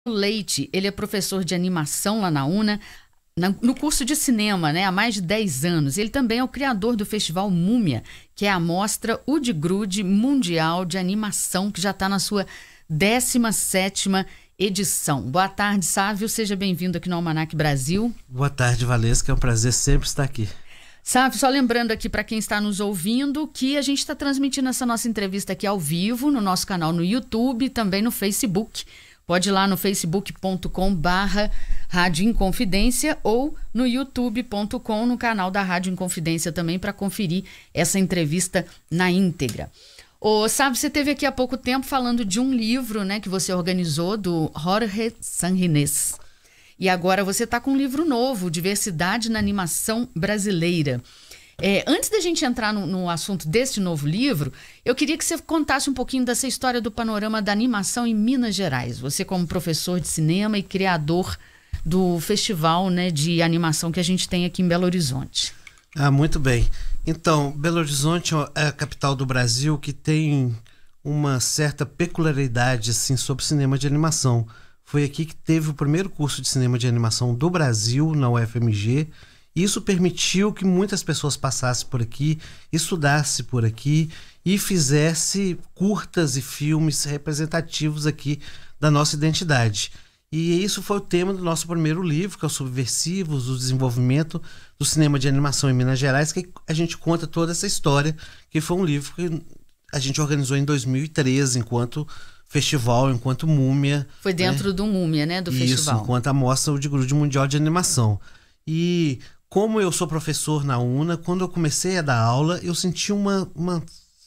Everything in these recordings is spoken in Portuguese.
Leite, ele é professor de animação lá na UNA, no curso de cinema, né, há mais de 10 anos. Ele também é o criador do Festival Múmia, que é a mostra Ude-Grude Mundial de Animação, que já está na sua 17ª edição. Boa tarde, Sávio, seja bem-vindo aqui no Almanac Brasil. Boa tarde, Valesca, é um prazer sempre estar aqui. Sávio, só lembrando aqui para quem está nos ouvindo que a gente está transmitindo essa nossa entrevista aqui ao vivo no nosso canal no YouTube e também no Facebook. Pode ir lá no facebook.com/Rádio Inconfidência ou no youtube.com, no canal da Rádio Inconfidência também, para conferir essa entrevista na íntegra. Sabe, você esteve aqui há pouco tempo falando de um livro, né, que você organizou, do Jorge Sanginés. E agora você está com um livro novo, Diversidade na Animação Brasileira. Antes da gente entrar no assunto desse novo livro, eu queria que você contasse um pouquinho dessa história do panorama da animação em Minas Gerais. Você como professor de cinema e criador do festival, né, de animação que a gente tem aqui em Belo Horizonte. Muito bem. Então, Belo Horizonte é a capital do Brasil que tem uma certa peculiaridade assim, sobre cinema de animação. Foi aqui que teve o primeiro curso de cinema de animação do Brasil, na UFMG. Isso permitiu que muitas pessoas passassem por aqui, estudassem por aqui e fizessem curtas e filmes representativos aqui da nossa identidade. E isso foi o tema do nosso primeiro livro, que é o Subversivos, o desenvolvimento do cinema de animação em Minas Gerais, que a gente conta toda essa história, que foi um livro que a gente organizou em 2013, enquanto festival, enquanto Múmia. Foi dentro do Múmia, né, do festival. Isso, enquanto a mostra Ude-Grude Mundial de Animação. E como eu sou professor na UNA, quando eu comecei a dar aula, eu senti uma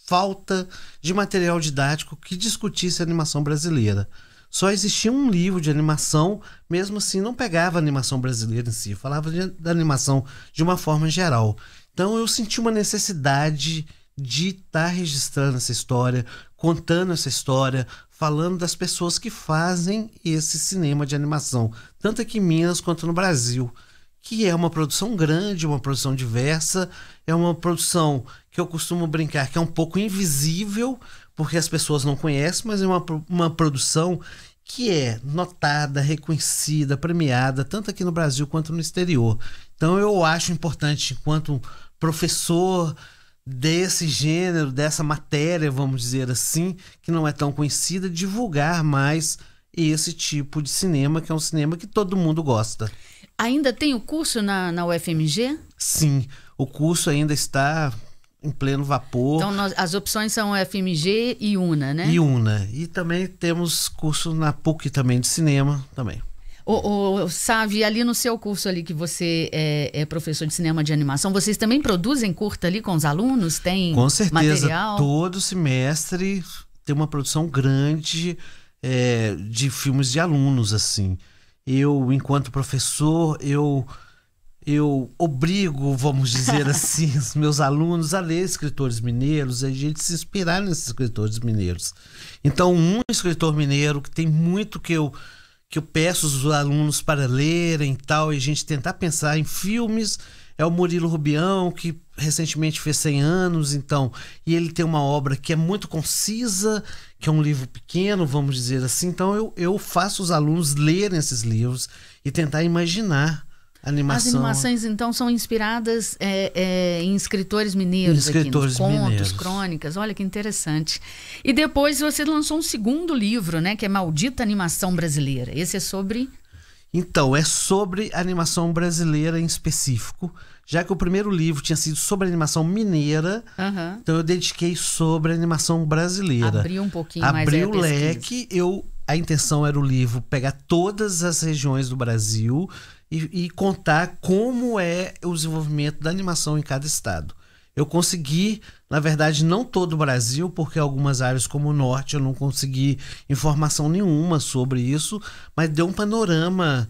falta de material didático que discutisse a animação brasileira. Só existia um livro de animação, mesmo assim não pegava a animação brasileira em si, falava da animação de uma forma geral. Então eu senti uma necessidade de estar registrando essa história, contando essa história, falando das pessoas que fazem esse cinema de animação, tanto aqui em Minas quanto no Brasil, que é uma produção grande, uma produção diversa, é uma produção que eu costumo brincar que é um pouco invisível, porque as pessoas não conhecem, mas é uma produção que é notada, reconhecida, premiada, tanto aqui no Brasil quanto no exterior. Então eu acho importante, enquanto professor desse gênero, dessa matéria, vamos dizer assim, que não é tão conhecida, divulgar mais esse tipo de cinema, que é um cinema que todo mundo gosta. Ainda tem o curso na UFMG? Sim, o curso ainda está em pleno vapor. Então as opções são UFMG e UNA, né? E UNA. E também temos curso na PUC também de cinema também. Sabe, ali no seu curso ali que você é professor de cinema de animação, vocês também produzem curta ali com os alunos? Tem com certeza, material? Todo semestre tem uma produção grande de filmes de alunos, assim. Eu, enquanto professor, eu obrigo, vamos dizer assim, os meus alunos a ler escritores mineiros, a gente se inspirar nesses escritores mineiros. Então, um escritor mineiro que tem muito que eu peço os alunos para lerem e tal, e a gente tentar pensar em filmes, é o Murilo Rubião, que recentemente fez 100 anos, então, e ele tem uma obra que é muito concisa, que é um livro pequeno, vamos dizer assim. Então eu faço os alunos lerem esses livros e tentar imaginar a animação. As animações, então, são inspiradas em escritores mineiros, escritores aqui, nos contos, mineiros. Crônicas. Olha que interessante. E depois você lançou um segundo livro, né, que é Maldita Animação Brasileira. Esse é sobre... Então, é sobre animação brasileira em específico, já que o primeiro livro tinha sido sobre animação mineira, então eu dediquei sobre animação brasileira. Abriu um pouquinho mais Abriu o leque, a intenção era o livro pegar todas as regiões do Brasil e contar como é o desenvolvimento da animação em cada estado. Eu consegui, na verdade, não todo o Brasil, porque algumas áreas como o Norte eu não consegui informação nenhuma sobre isso, mas deu um panorama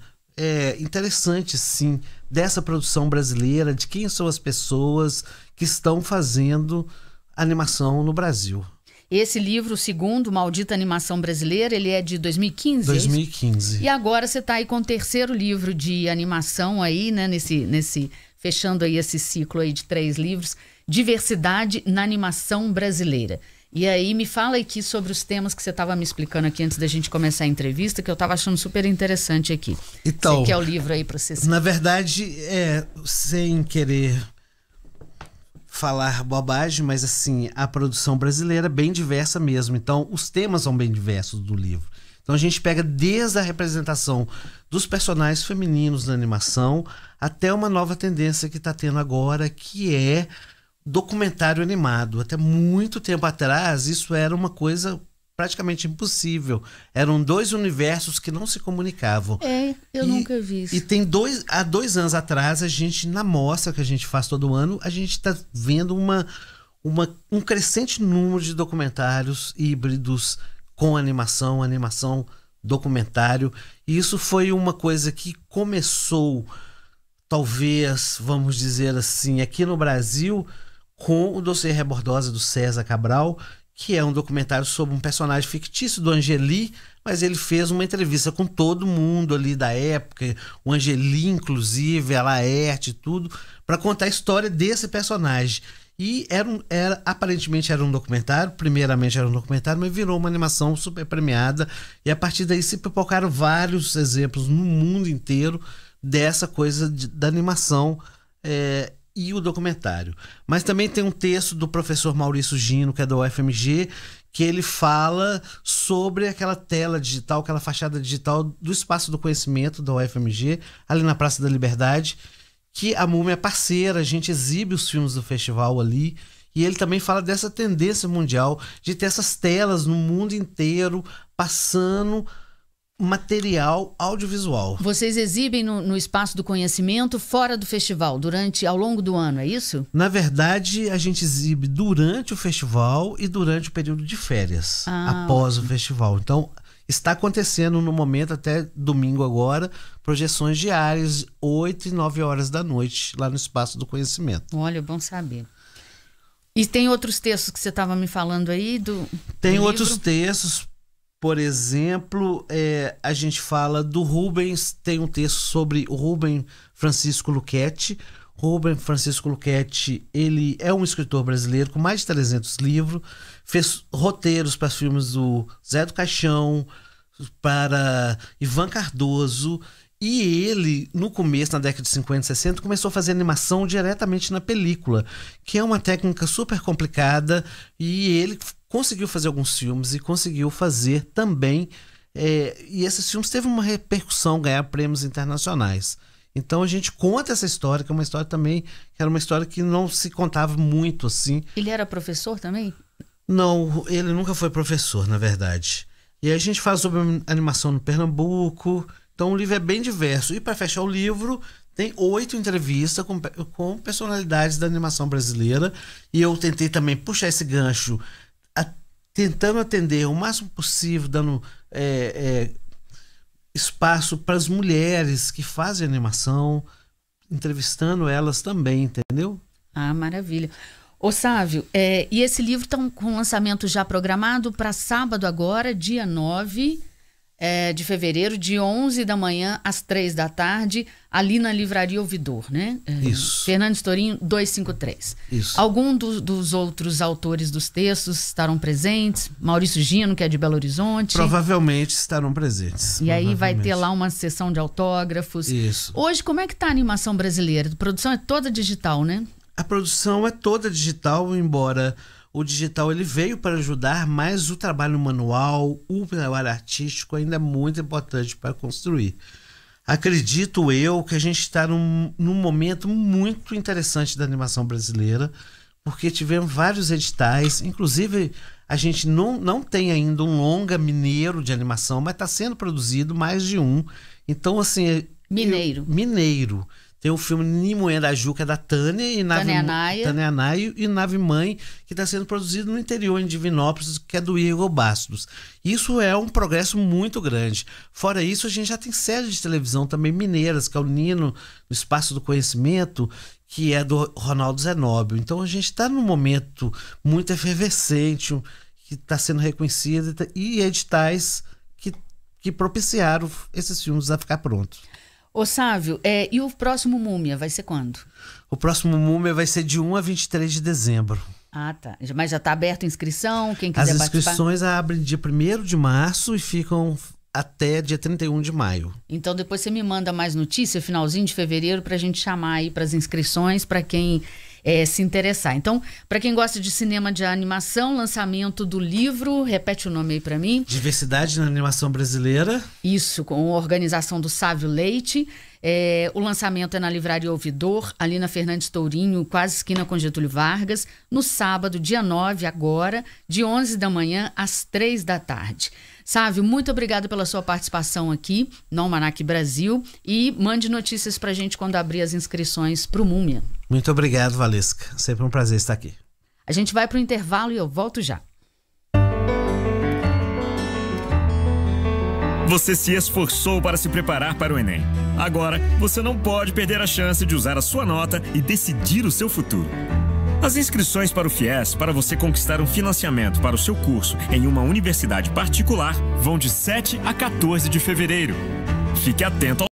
interessante, sim, dessa produção brasileira, de quem são as pessoas que estão fazendo animação no Brasil. Esse livro, o segundo, Maldita Animação Brasileira, ele é de 2015? 2015. E agora você está aí com o terceiro livro de animação aí, né, fechando aí esse ciclo aí de 3 livros, Diversidade na Animação Brasileira. E aí me fala aqui sobre os temas que você estava me explicando aqui antes da gente começar a entrevista, que eu estava achando super interessante aqui. Então, você quer o livro aí para você? Na verdade, sem querer falar bobagem, mas assim, a produção brasileira é bem diversa mesmo. Então, os temas são bem diversos do livro. Então, a gente pega desde a representação dos personagens femininos na animação até uma nova tendência que está tendo agora, que é documentário animado. Até muito tempo atrás, isso era uma coisa praticamente impossível. Eram dois universos que não se comunicavam. Eu nunca vi isso. E há 2 anos atrás, a gente, na mostra que a gente faz todo ano, a gente está vendo um crescente número de documentários híbridos com animação documentário. E isso foi uma coisa que começou, talvez, vamos dizer assim, aqui no Brasil, com o Dossiê Rebordosa do César Cabral, que é um documentário sobre um personagem fictício do Angeli, mas ele fez uma entrevista com todo mundo ali da época, o Angeli, inclusive, a Laerte e tudo, para contar a história desse personagem. E aparentemente era um documentário, primeiramente era um documentário, mas virou uma animação super premiada, e a partir daí se pipocaram vários exemplos no mundo inteiro dessa coisa da animação e o documentário. Mas também tem um texto do professor Maurício Gino, que é do UFMG, que ele fala sobre aquela tela digital, aquela fachada digital do Espaço do Conhecimento da UFMG, ali na Praça da Liberdade, que a Múmia é parceira, a gente exibe os filmes do festival ali, e ele também fala dessa tendência mundial de ter essas telas no mundo inteiro passando material audiovisual. Vocês exibem no Espaço do Conhecimento fora do festival, ao longo do ano, é isso? Na verdade, a gente exibe durante o festival e durante o período de férias, após o festival. Então, está acontecendo no momento, até domingo agora, projeções diárias, 8 e 9 horas da noite, lá no Espaço do Conhecimento. Olha, bom saber. E tem outros textos que você estava me falando aí Tem do outros livro? textos, por exemplo, a gente fala do Rubens, tem um texto sobre o Rubem Francisco Luchetti. Rubem Francisco Luchetti, ele é um escritor brasileiro com mais de 300 livros, fez roteiros para filmes do Zé do Caixão, para Ivan Cardoso, e ele, no começo, na década de 50 e 60, começou a fazer animação diretamente na película, que é uma técnica super complicada, e ele conseguiu fazer alguns filmes e conseguiu fazer também, e esses filmes teve uma repercussão, ganhar prêmios internacionais. Então a gente conta essa história, que é uma história também, que era uma história que não se contava muito assim. Ele era professor também? Não, ele nunca foi professor, na verdade. E aí a gente fala sobre animação no Pernambuco. Então o livro é bem diverso. E para fechar o livro, tem 8 entrevistas com personalidades da animação brasileira. E eu tentei também puxar esse gancho, tentando atender o máximo possível, dando espaço para as mulheres que fazem animação, entrevistando elas também, entendeu? Ah, maravilha. Ô Sávio, e esse livro está com lançamento já programado para sábado agora, dia 9 de fevereiro, de 11 da manhã às 3 da tarde, ali na Livraria Ouvidor, né? Isso. Fernandes Torinho, 253. Isso. Algum dos outros autores dos textos estarão presentes? Maurício Gino, que é de Belo Horizonte. Provavelmente estarão presentes. E aí vai ter lá uma sessão de autógrafos. Isso. Hoje, como é que está a animação brasileira? A produção é toda digital, né? A produção é toda digital, embora o digital ele veio para ajudar, mas o trabalho manual, o trabalho artístico ainda é muito importante para construir. Acredito eu que a gente está num momento muito interessante da animação brasileira, porque tivemos vários editais, inclusive a gente não tem ainda um longa mineiro de animação, mas está sendo produzido mais de um. Então, assim... Mineiro. Tem o filme Nimoé da Juca, da Tânia e Tânia Anaia e Nave Mãe, que está sendo produzido no interior, em Divinópolis, que é do Igor Bastos. Isso é um progresso muito grande. Fora isso, a gente já tem séries de televisão também mineiras, que é o Nino, no Espaço do Conhecimento, que é do Ronaldo Zenóbio. Então a gente está num momento muito efervescente, que está sendo reconhecido, e editais que propiciaram esses filmes a ficar prontos. Ô Sávio, e o próximo Múmia vai ser quando? O próximo Múmia vai ser de 1 a 23 de dezembro. Ah, tá. Mas já está aberta a inscrição? Quem quiser As participar? inscrições abrem dia 1º de março e ficam até dia 31 de maio. Então depois você me manda mais notícia, finalzinho de fevereiro, para a gente chamar aí para as inscrições, para quem se interessar. Então, para quem gosta de cinema de animação, lançamento do livro, repete o nome aí para mim. Diversidade na Animação Brasileira. Isso, com a organização do Sávio Leite. O lançamento é na Livraria Ouvidor, ali na Fernandes Tourinho, quase esquina com Getúlio Vargas, no sábado, dia 9, agora, de 11 da manhã às 3 da tarde. Sávio, muito obrigada pela sua participação aqui no Almanac Brasil e mande notícias pra gente quando abrir as inscrições pro Múmia. Muito obrigado, Valesca. Sempre um prazer estar aqui. A gente vai pro intervalo e eu volto já. Você se esforçou para se preparar para o Enem. Agora, você não pode perder a chance de usar a sua nota e decidir o seu futuro. As inscrições para o FIES, para você conquistar um financiamento para o seu curso em uma universidade particular, vão de 7 a 14 de fevereiro. Fique atento ao